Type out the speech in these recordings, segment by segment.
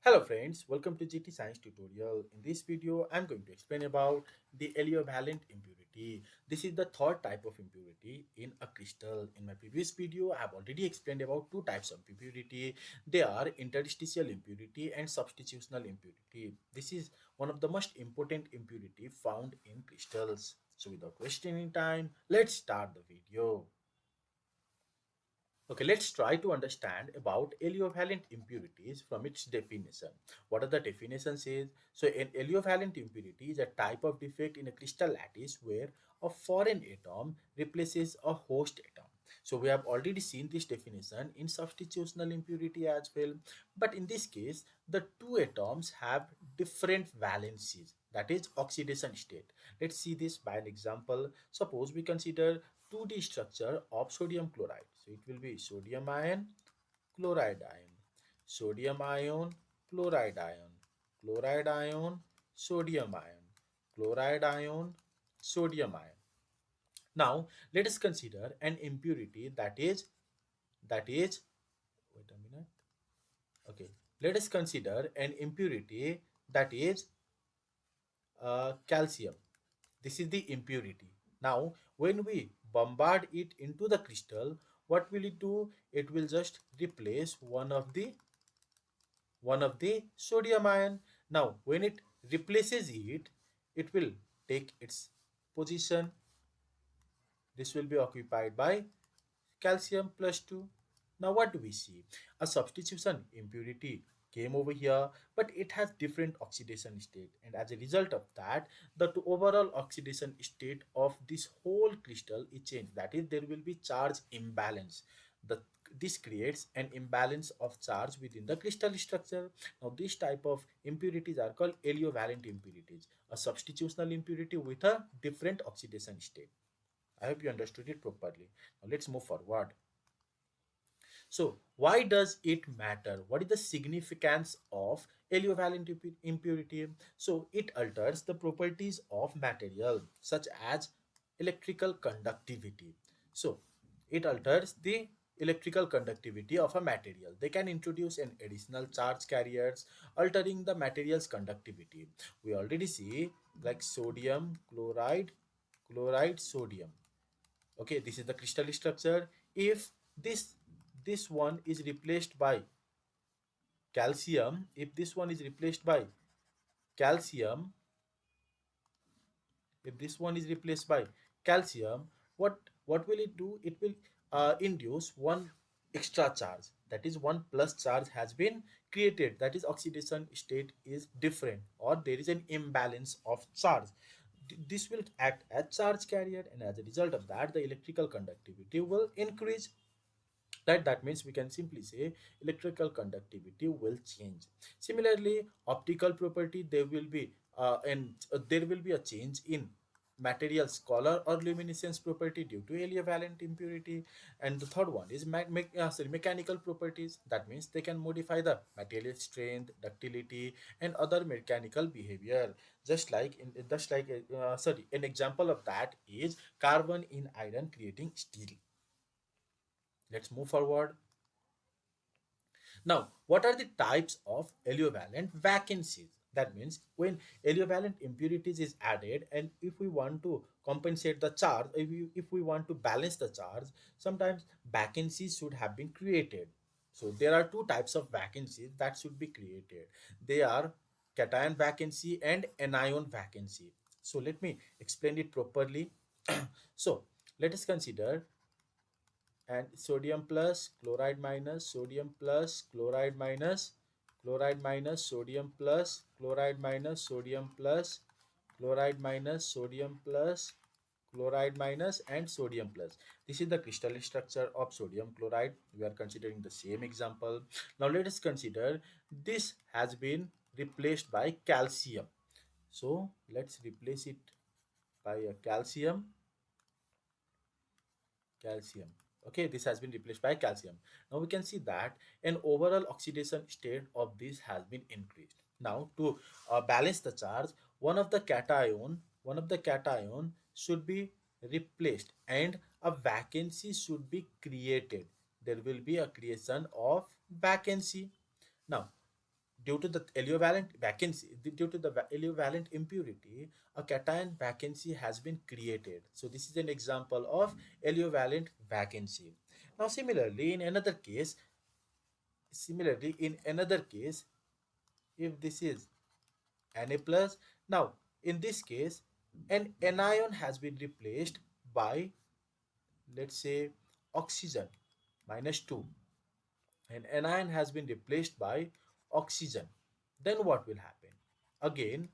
Hello friends, welcome to GT Science tutorial. In this video, I'm going to explain about the Aliovalent impurity. This is the third type of impurity in a crystal. In my previous video, I have already explained about two types of impurity. They are interstitial impurity and substitutional impurity. This is one of the most important impurity found in crystals. So without wasting time, let's start the video. Okay, let's try to understand about aliovalent impurities from its definition. What are the definitions is? So an aliovalent impurity is a type of defect in a crystal lattice where a foreign atom replaces a host atom. So we have already seen this definition in substitutional impurity as well. But in this case, the two atoms have different valencies, that is oxidation state. Let's see this by an example. Suppose we consider 2D structure of sodium chloride. So it will be sodium ion, chloride ion, sodium ion, chloride ion, chloride ion, sodium ion, chloride ion, sodium ion. Now let us consider an impurity that is wait a minute. Okay, let us consider an impurity that is calcium. This is the impurity. Now, when we bombard it into the crystal, what will it do? It will just replace one of the sodium ion. Now, when it replaces it, it will take its position. This will be occupied by calcium plus 2. Now what do we see? A substitution impurity came over here, but it has different oxidation state, and as a result of that, the overall oxidation state of this whole crystal is changed. That is, there will be charge imbalance. The This creates an imbalance of charge within the crystal structure. Now this type of impurities are called aliovalent impurities, a substitutional impurity with a different oxidation state. I hope you understood it properly. Now let's move forward. So why does it matter? What is the significance of aliovalent impurity? So it alters the properties of material such as electrical conductivity. So it alters the electrical conductivity of a material. They can introduce an additional charge carriers, altering the material's conductivity. We already see like sodium chloride, chloride sodium. Okay, this is the crystal structure. If this one is replaced by calcium, if this one is replaced by calcium, if this one is replaced by calcium, what will it do? It will induce one extra charge, that is one plus charge has been created, that is oxidation state is different or there is an imbalance of charge. This will act as charge carrier, and as a result of that, the electrical conductivity will increase. That means we can simply say electrical conductivity will change. Similarly, optical property, there will be a change in material's color or luminescence property due to aliovalent impurity. And the third one is mechanical properties. That means they can modify the material strength, ductility, and other mechanical behavior. An example of that is carbon in iron creating steel. Let's move forward. Now, what are the types of aliovalent vacancies? That means when aliovalent impurities is added, and if we want to compensate the charge, if we want to balance the charge, sometimes vacancies should have been created. So there are two types of vacancies that should be created. They are cation vacancy and anion vacancy. So let me explain it properly. So let us consider and sodium plus chloride minus sodium plus chloride minus chloride minus sodium plus chloride minus sodium plus chloride minus sodium plus chloride minus and sodium plus. This is the crystal structure of sodium chloride. We are considering the same example. Now let us consider this has been replaced by calcium. So let's replace it by a calcium. Okay, this has been replaced by calcium. Now we can see that an overall oxidation state of this has been increased. Now to balance the charge, one of the cation should be replaced and a vacancy should be created. There will be a creation of vacancy. Now due to the aliovalent vacancy, due to the aliovalent impurity, a cation vacancy has been created. So this is an example of aliovalent vacancy. Now similarly in another case, if this is Na plus, now in this case, an anion has been replaced by, let's say, oxygen minus 2. An anion has been replaced by oxygen. Then what will happen? Again,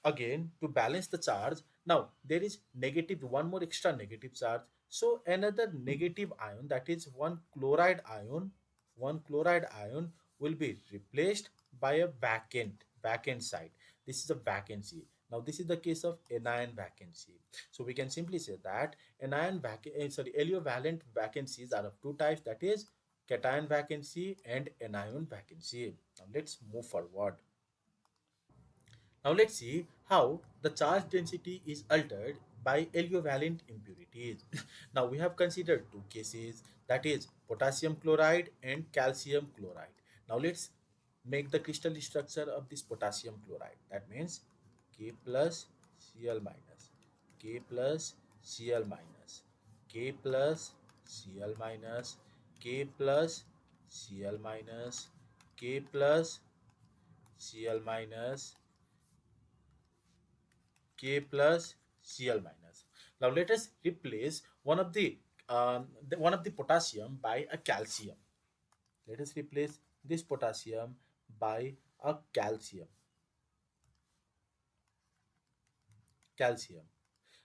again to balance the charge, now there is negative, one more extra negative charge. So another negative ion, that is one chloride ion will be replaced by a vacant site. This is a vacancy. Now this is the case of anion vacancy. So we can simply say that aliovalent vacancies are of two types, that is cation vacancy and anion vacancy. Now let's move forward. Now let's see how the charge density is altered by aliovalent impurities. Now we have considered two cases, that is potassium chloride and calcium chloride. Now let's make the crystal structure of this potassium chloride. That means K plus Cl minus, K plus Cl minus, K plus Cl minus, K plus Cl minus, K plus Cl minus, K plus Cl minus. Now let us replace one of the potassium by a calcium. Let us replace this potassium by a calcium.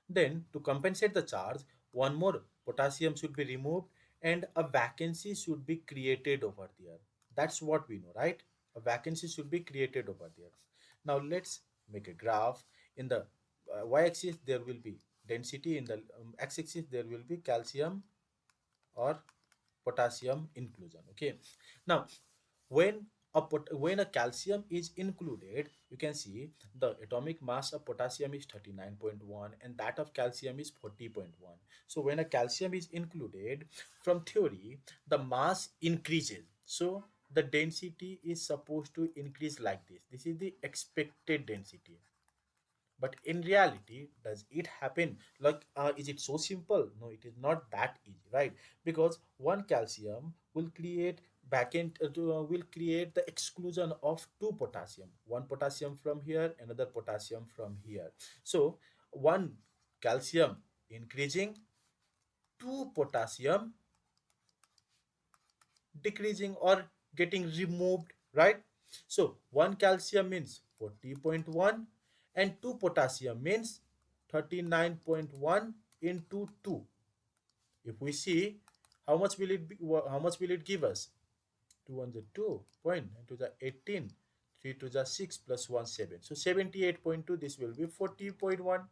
Then to compensate the charge, one more potassium should be removed and a vacancy should be created over there. That's what we know, right? A vacancy should be created over there. Now let's make a graph. In the y-axis there will be density, in the x-axis there will be calcium or potassium inclusion. Okay. Now when when a calcium is included, you can see the atomic mass of potassium is 39.1 and that of calcium is 40.1. So when a calcium is included, from theory the mass increases, so the density is supposed to increase like this. This is the expected density. But in reality, does it happen? Like, is it so simple? No, it is not that easy, right? Because one calcium will create the exclusion of two potassium. One potassium from here, another potassium from here. So one calcium increasing, two potassium decreasing or getting removed, right? So one calcium means 40.1 and two potassium means 39.1 into 2. If we see, how much will it be, how much will it give us? 2 on the 2 point to the 18, 3 to the 6 plus 1 7. So 78.2, this will be 40.1.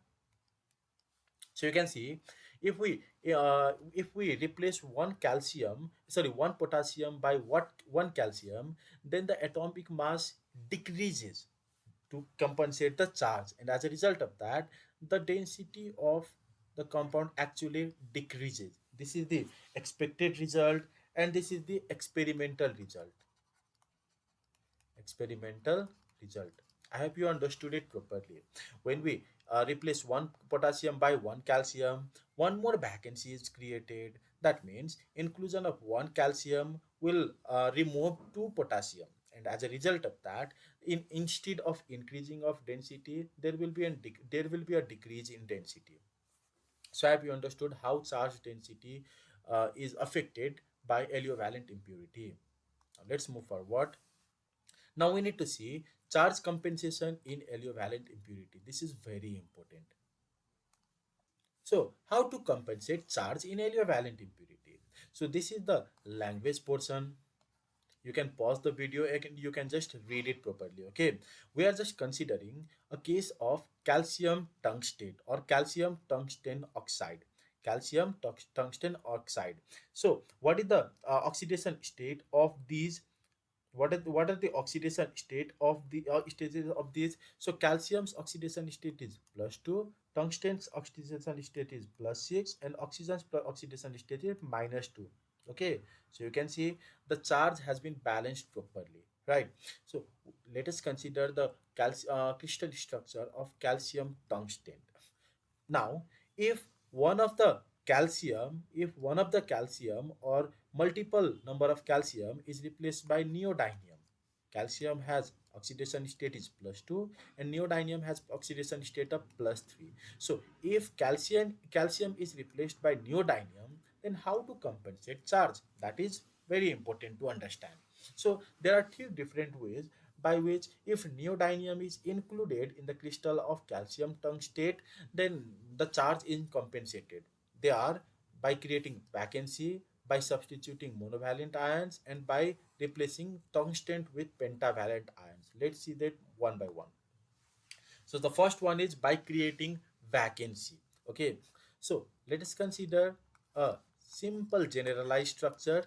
So you can see, if we replace one potassium by one calcium, then the atomic mass decreases to compensate the charge, and as a result of that, the density of the compound actually decreases. This is the expected result, and this is the experimental result. I hope you understood it properly. When we replace one potassium by one calcium, one more vacancy is created. That means inclusion of one calcium will remove two potassium, and as a result of that, instead of increasing of density, there will be a decrease in density. So have you understood how charge density is affected by aliovalent impurity? Now let's move forward. Now we need to see charge compensation in aliovalent impurity. This is very important. So how to compensate charge in aliovalent impurity? So this is the language portion. You can pause the video and you can just read it properly. Okay, we are just considering a case of calcium tungstate or calcium tungsten oxide. Calcium tungsten oxide. So what is the oxidation state of these? What are the oxidation state of the stages of these? So calcium's oxidation state is +2, tungsten's oxidation state is +6, and oxygen's oxidation state is -2. Okay, so you can see the charge has been balanced properly, right? So let us consider the crystal structure of calcium tungsten. Now, if one of the calcium or multiple number of calcium is replaced by neodymium, calcium has oxidation state is +2 and neodymium has oxidation state of +3. So, if calcium is replaced by neodymium, then how to compensate charge? That is very important to understand. So, there are three different ways by which if neodymium is included in the crystal of calcium tungstate, then the charge is compensated. They are by creating vacancy, by substituting monovalent ions, and by replacing tungsten with pentavalent ions. Let's see that one by one. So the first one is by creating vacancy. Okay, so let us consider a simple generalized structure.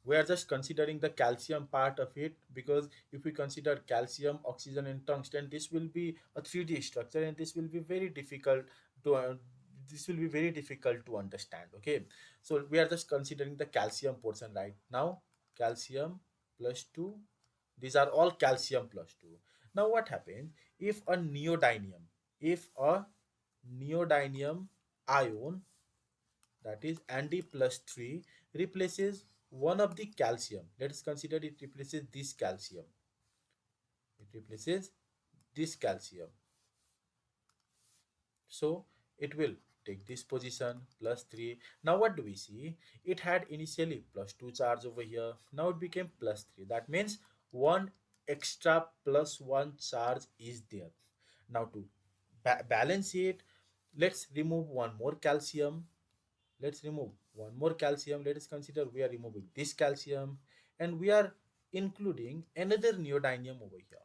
We are just considering the calcium part of it, because if we consider calcium, oxygen and tungsten, this will be a 3D structure and this will be very difficult to understand. Okay, so we are just considering the calcium portion right now. Calcium plus 2, these are all calcium plus 2. Now what happens if a neodymium ion, that is Nd plus 3, replaces one of the calcium. Let us consider it replaces this calcium. It replaces this calcium. So it will take this position +3. Now what do we see? It had initially +2 charge over here. Now it became +3. That means one extra +1 charge is there. Now to balance it, let's remove one more calcium. Let's remove one more calcium. Let us consider we are removing this calcium and we are including another neodymium over here.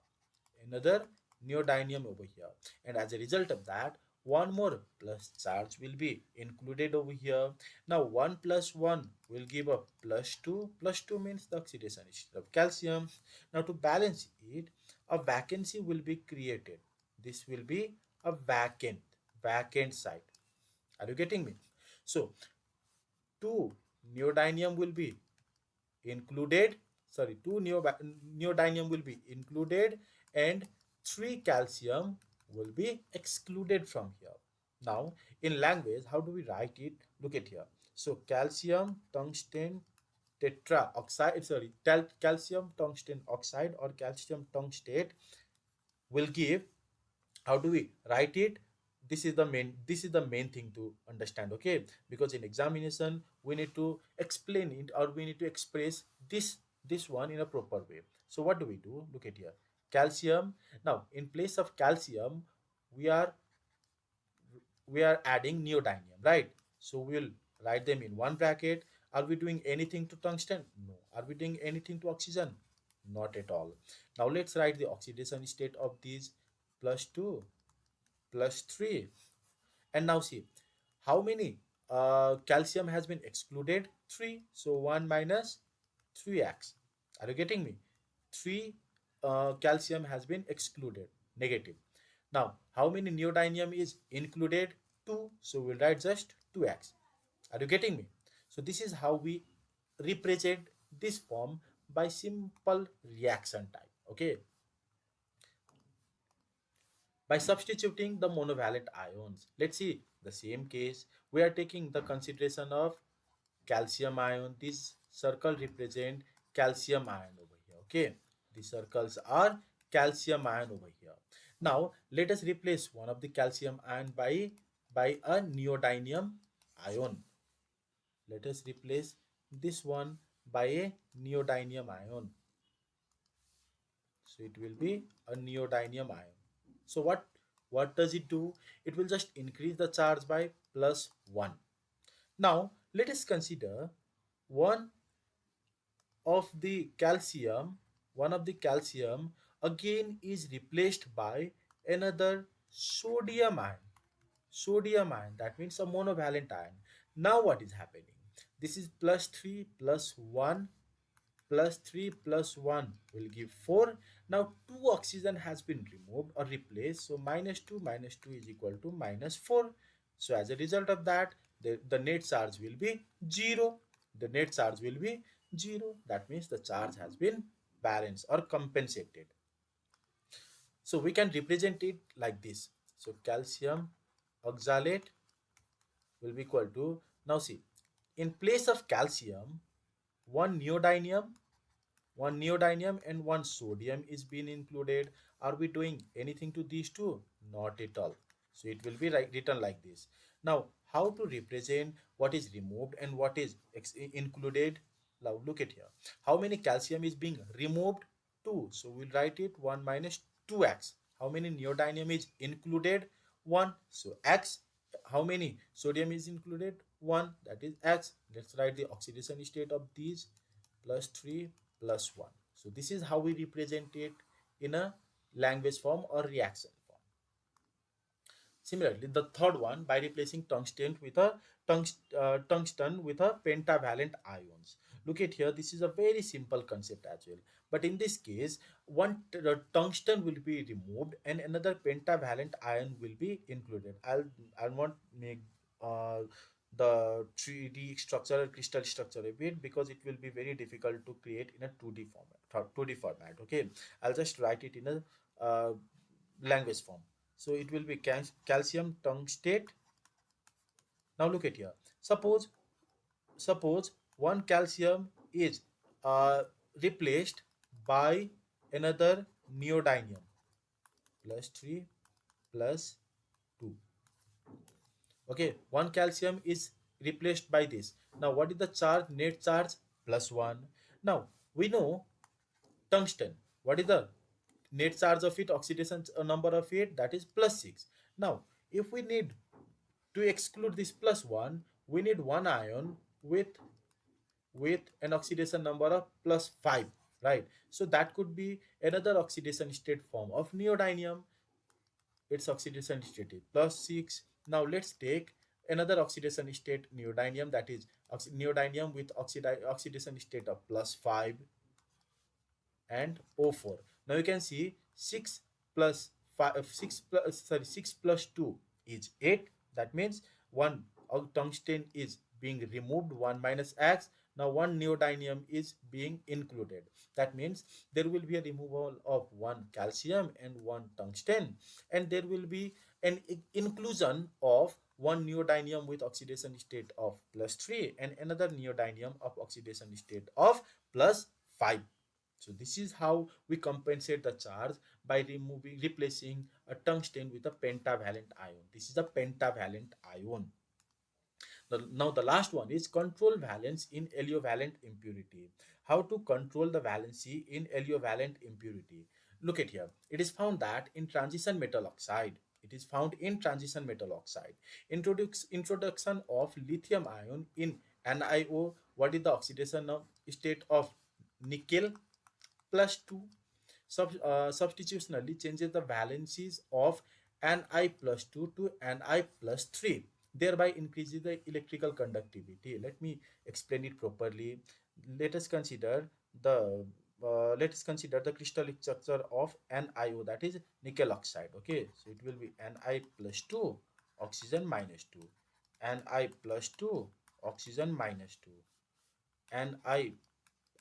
Another neodymium over here. And as a result of that, one more plus charge will be included over here. Now 1 plus 1 will give a +2. +2 means the oxidation state of calcium. Now to balance it, a vacancy will be created. This will be a vacant site. Are you getting me? So 2 neodymium will be included, sorry, 2 neodymium will be included and 3 calcium will be excluded from here. Now in language, how do we write it? Look at here. So calcium tungsten tetraoxide, sorry, calcium tungsten oxide or calcium tungstate will give, how do we write it? This is the main thing to understand. Okay, because in examination we need to explain it, or we need to express this one in a proper way. So what do we do? Look at here. Calcium. Now in place of calcium we are adding neodymium, right? So we'll write them in one bracket. Are we doing anything to tungsten? No. Are we doing anything to oxygen? Not at all. Now let's write the oxidation state of these. +2 +3. And now see how many calcium has been excluded. 3. So 1 minus 3x. Are you getting me? 3 calcium has been excluded, negative. Now how many neodymium is included? 2. So we'll write just 2x. Are you getting me? So this is how we represent this form by simple reaction type. Okay, by substituting the monovalent ions. Let's see the same case. We are taking the consideration of calcium ion. This circle represent calcium ion over here. Okay, these circles are calcium ion over here. Now let us replace one of the calcium ion by a neodymium ion. Let us replace this one by a neodymium ion. So it will be a neodymium ion. So what does it do? It will just increase the charge by +1. Now let us consider one of the calcium, again is replaced by another sodium ion. Sodium ion, that means a monovalent ion. Now what is happening? This is +3 plus 1 plus 3 plus 1 will give 4. Now 2 oxygen has been removed or replaced. So -2 minus 2 is equal to -4. So as a result of that, the net charge will be 0. The net charge will be 0. That means the charge has been balanced or compensated. So we can represent it like this. So calcium oxalate will be equal to, now see, in place of calcium, one neodymium, and one sodium is being included. Are we doing anything to these two? Not at all. So it will be written like this. Now, how to represent what is removed and what is included? Now look at here. How many calcium is being removed? 2. So we'll write it 1 minus 2x. How many neodymium is included? 1. So x. How many sodium is included? 1. That is x. Let's write the oxidation state of these, plus 3 plus 1. So this is how we represent it in a language form or reaction form. Similarly, the third one, by replacing tungsten with a pentavalent ions. Look at here, this is a very simple concept as well. But in this case, one tungsten will be removed and another pentavalent ion will be included. I'll not make uh, the 3D structure or crystal structure a bit, because it will be very difficult to create in a 2D format. 2D format. Okay, I'll just write it in a language form. So it will be calcium tungstate. Now look at here. Suppose one calcium is replaced by another neodymium, plus 3 plus 2. Okay, one calcium is replaced by this. Now what is the charge? Net charge plus 1. Now we know tungsten. What is the net charge of it, oxidation number of it? That is plus 6. Now if we need to exclude this plus 1, we need one ion with an oxidation number of plus 5, right? So that could be another oxidation state form of neodymium. Its oxidation state is plus 6. Now let's take another oxidation state neodymium, that is neodymium with oxidation state of plus 5 and O4. Now you can see 6 plus 5, 6 plus 2 is 8. That means one tungsten is being removed, 1 minus x. Now one neodymium is being included. That means there will be a removal of one calcium and one tungsten, and there will be an inclusion of one neodymium with oxidation state of plus 3 and another neodymium of oxidation state of plus 5. So this is how we compensate the charge, by replacing a tungsten with a pentavalent ion. This is a pentavalent ion. Now the last one is control valence in aliovalent impurity. How to control the valency in aliovalent impurity? Look at here. It is found that in transition metal oxide, introduction of lithium ion in NiO. What is the oxidation state of nickel? Plus 2. Substitutionally changes the valencies of Ni plus 2 to Ni plus 3, thereby increases the electrical conductivity. Let me explain it properly. Let us consider the crystal structure of NiO, that is nickel oxide. Okay, so it will be Ni plus 2, oxygen minus 2, Ni plus 2, oxygen minus 2, Ni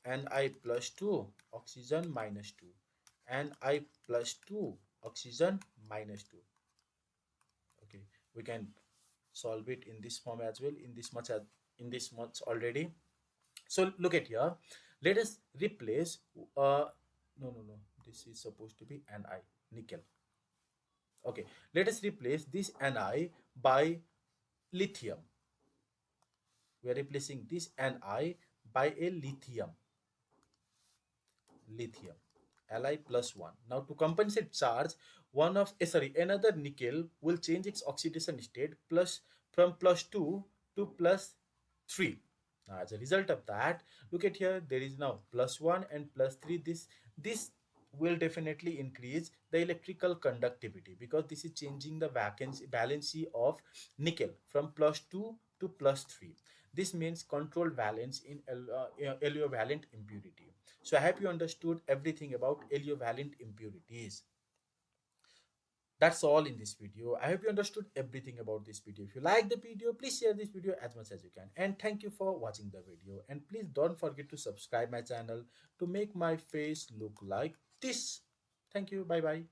Ni plus 2, oxygen minus 2, Ni plus 2, oxygen minus 2. Okay, we can solve it in this form as well, in this much already. So look at here. Let us replace no, this is supposed to be Ni, nickel. Okay, let us replace this Ni by lithium. We are replacing this Ni by a lithium, Li plus 1. Now to compensate charge, another nickel will change its oxidation state from plus 2 to plus 3. Now as a result of that, look at here, there is now plus 1 and plus 3. This will definitely increase the electrical conductivity, because this is changing the valency of nickel from plus 2 to plus 3. This means controlled valence in aliovalent impurity. So I hope you understood everything about aliovalent impurities. That's all in this video. I hope you understood everything about this video. If you like the video, please share this video as much as you can. And thank you for watching the video. And please don't forget to subscribe my channel to make my face look like this. Thank you. Bye bye.